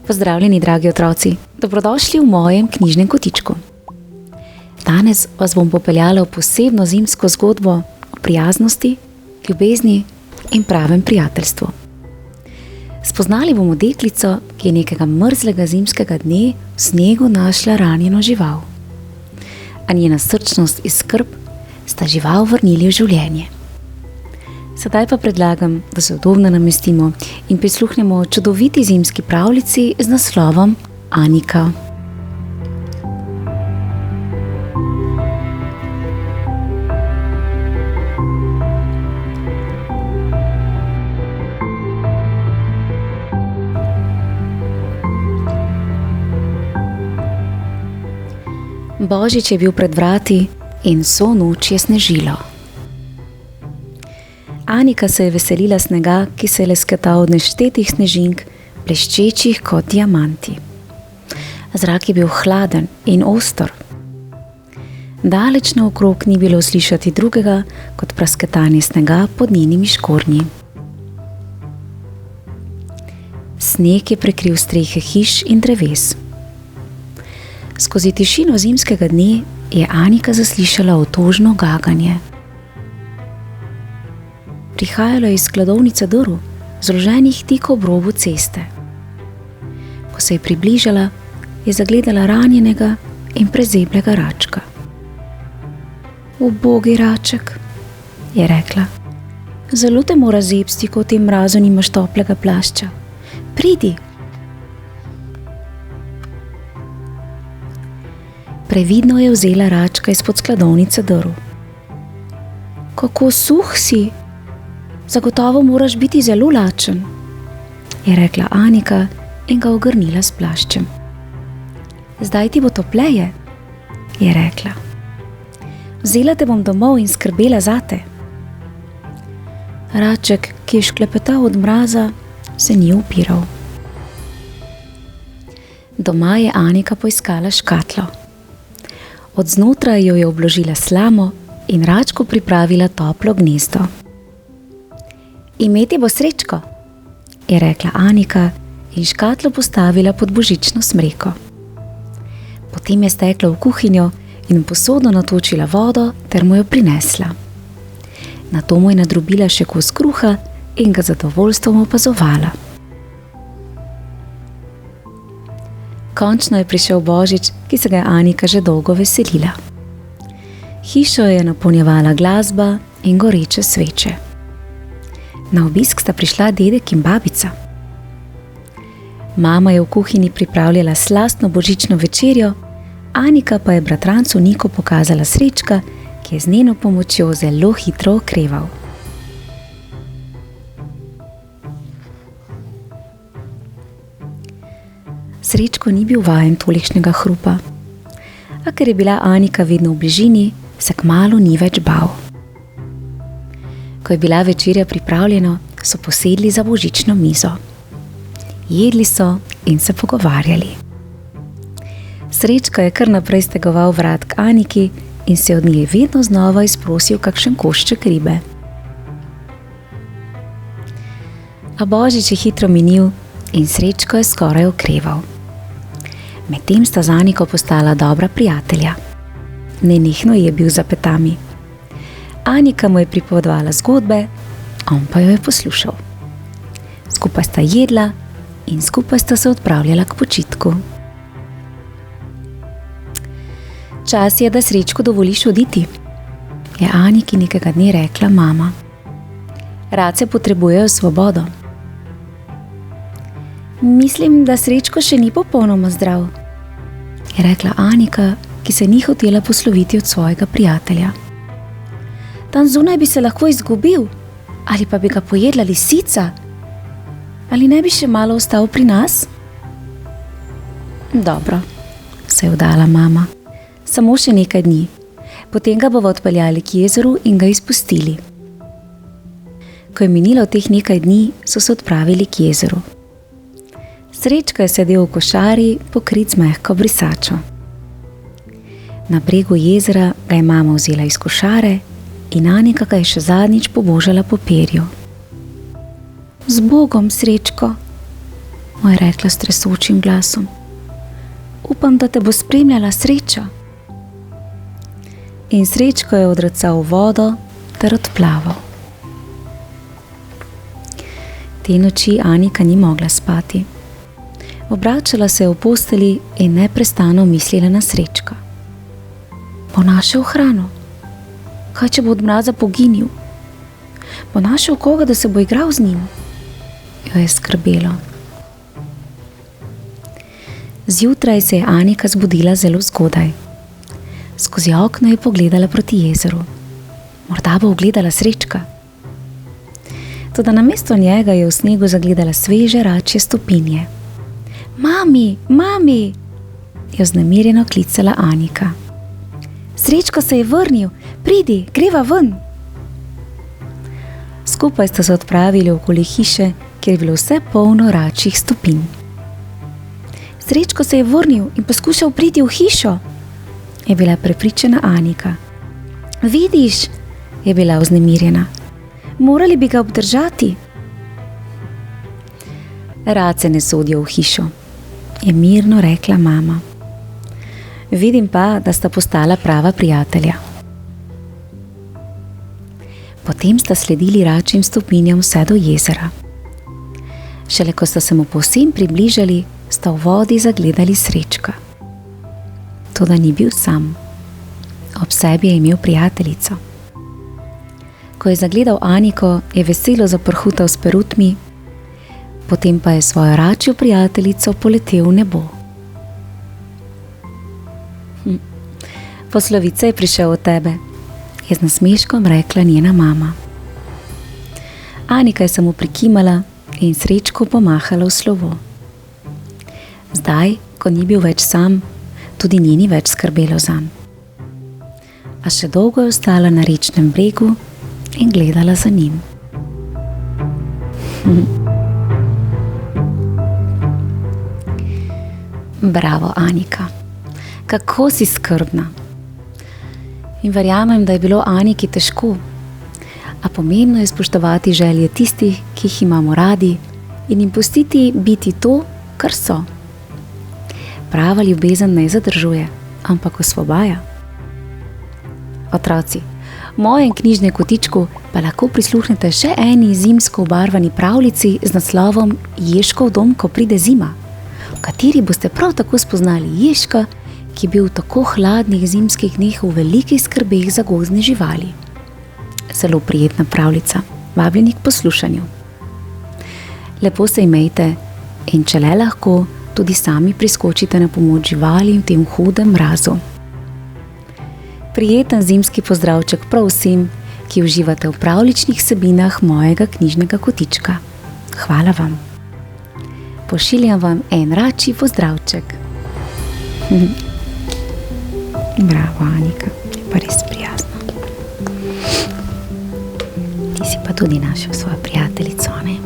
Pozdravljeni, dragi otroci, dobrodošli v mojem knjižnem kotičku. Danes vas bom popeljala v posebno zimsko zgodbo o prijaznosti, ljubezni in pravem prijateljstvu. Spoznali bomo deklico, ki je nekega mrzlega zimskega dne v snegu našla ranjeno žival. A njena srčnost in skrb sta žival vrnili v življenje. Sedaj pa predlagam, da se udobno namestimo in prisluhnemo čudoviti zimski pravljici z naslovom Anika. Božič je bil pred vrati in vso noč je snežilo. Anika se je veselila snega, ki se je lesketal od neštetih snežink, bleščečih kot diamanti. Zrak je bil hladen in oster. Daleč naokrog ni bilo slišati drugega kot prasketanje snega pod njenimi škornji. Sneg je prekril strehe hiš in dreves. Skozi tišino zimskega dne je Anika zaslišala otožno gaganje. Prihajalo je iz skladovnice drv, zloženih tik ob robu ceste. Ko se je približala, je zagledala ranjenega in prezeblega račka. Ubogi raček, je rekla. Zelo te mora zebsti, ko v tem mrazu nimaš toplega plašča. Pridi. Previdno je vzela račka izpod skladovnice drv. Kako suh si! Zagotovo moraš biti zelo lačen, je rekla Anika in ga ogrnila s plaščem. Zdaj ti bo topleje, je rekla. Vzela te bom domov in skrbela zate. Raček, ki je šklepetal od mraza, se ni upiral. Doma je Anika poiskala škatlo. Od znotraj jo je obložila slamo in račku pripravila toplo gnezdo. Imeti bo srečko, je rekla Anika in škatlo postavila pod božično smreko. Potem je stekla v kuhinjo in v posodo natočila vodo ter mu jo prinesla. Nato mu je nadrobila še kos kruha in ga z zadovoljstvom opazovala. Končno je prišel Božič, ki se ga je Anika že dolgo veselila. Hišo je napolnjevala glasba in goreče sveče. Na obisk sta prišla dedek in babica. Mama je v kuhinji pripravljala slastno božično večerjo, Anika pa je bratrancu Niku pokazala srečka, ki je z njeno pomočjo zelo hitro okreval. Srečko ni bil vajen tolikšnega hrupa, a ker je bila Anika vedno v bližini, se kmalu ni več bal. Ko je bila večerja pripravljena, so posedli za božično mizo. Jedli so in se pogovarjali. Srečko je kar naprej stegoval vrat k Aniki in se od nje vedno znova izprosil kakšen košček ribe. A Božič je hitro minil in Srečko je skoraj okreval. Medtem sta z Aniko postala dobra prijatelja. Nenehno je bil za petami. Anika mu je pripovedovala zgodbe, on pa jo je poslušal. Skupaj sta jedla in skupaj sta se odpravljala k počitku. Čas je, da Srečku dovoliš oditi, je Aniki nekega dne rekla mama. Race potrebujejo svobodo. Mislim, da Srečko še ni popolnoma zdrav, je rekla Anika, ki se ni hotela posloviti od svojega prijatelja. Tam zunaj bi se lahko izgubil, ali pa bi ga pojedla lisica. Ali ne bi še malo ostal pri nas? Dobro, se je vdala mama. Samo še nekaj dni. Potem ga bova odpeljali k jezeru in ga izpustili. Ko je minilo teh nekaj dni, so se odpravili k jezeru. Srečko je sedel v košari, pokrit z mehko brisačo. Na bregu jezera ga je mama vzela iz košare in Anika ga je še zadnjič pobožala po perju. Z Bogom, Srečko, mu je rekla s tresočim glasom. Upam, da te bo spremljala sreča. In Srečko je odracal v vodo ter odplaval. Te noči Anika ni mogla spati. Obračala se je v posteli in neprestano mislila na Srečka. Bo našel hrano? Kaj, če bo od mraza poginil? Bo našel koga, da se bo igral z njim? Jo je skrbelo. Zjutraj se je Anika zbudila zelo zgodaj. Skozi okno je pogledala proti jezeru. Morda bo ugledala Srečka. Toda namesto njega je v snegu zagledala sveže račje stopinje. Mami, mami, je vznemirjeno klicala Anika. Srečko se je vrnil, pridi, greva ven. Skupaj sta se odpravili okoli hiše, kjer je bilo vse polno račjih stopinj. Srečko se je vrnil in poskušal priti v hišo, je bila prepričana Anika. Vidiš, je bila vznemirjena. Morali bi ga obdržati. Race ne sodijo v hišo, je mirno rekla mama. Vidim pa, da sta postala prava prijatelja. Potem sta sledili račjim stopinjam vse do jezera. Šele ko sta se mu povsem približali, sta v vodi zagledali Srečka. Toda ni bil sam. Ob sebi je imel prijateljico. Ko je zagledal Aniko, je veselo zaprhutal s perutmi, potem pa je svojo račjo prijateljico poletel v nebo. Poslovica je prišel od tebe, je z nasmeškom rekla njena mama. Anika je samo prikimala in Srečku pomahala v slovo. Zdaj, ko ni bil več sam, tudi ni več skrbelo zanj. A še dolgo je ostala na rečnem bregu in gledala za njim. Bravo, Anika, kako si skrbna. In verjamem, da je bilo Aniki težko, a pomembno je spoštovati želje tistih, ki jih imamo radi, in jim pustiti biti to, kar so. Prava ljubezen ne zadržuje, ampak osvobaja. Otroci, v mojem knjižnem kotičku pa lahko prisluhnete še eni zimsko obarvani pravljici z naslovom Ježkov dom, ko pride zima, v kateri boste prav tako spoznali Ježka, ki je bil v tako hladnih zimskih dneh v velikih skrbeh za gozdne živali. Zelo prijetna pravljica, vabljeni k poslušanju. Lepo se imejte in če le lahko, tudi sami priskočite na pomoč živali v tem hudem mrazu. Prijeten zimski pozdravček prav vsem, ki uživate v pravljičnih vsebinah mojega knjižnega kotička. Hvala vam. Pošiljam vam en račji pozdravček. Bravo, Anika, je pa res prijazno. Ti si pa tudi našel svojo prijateljico, ne?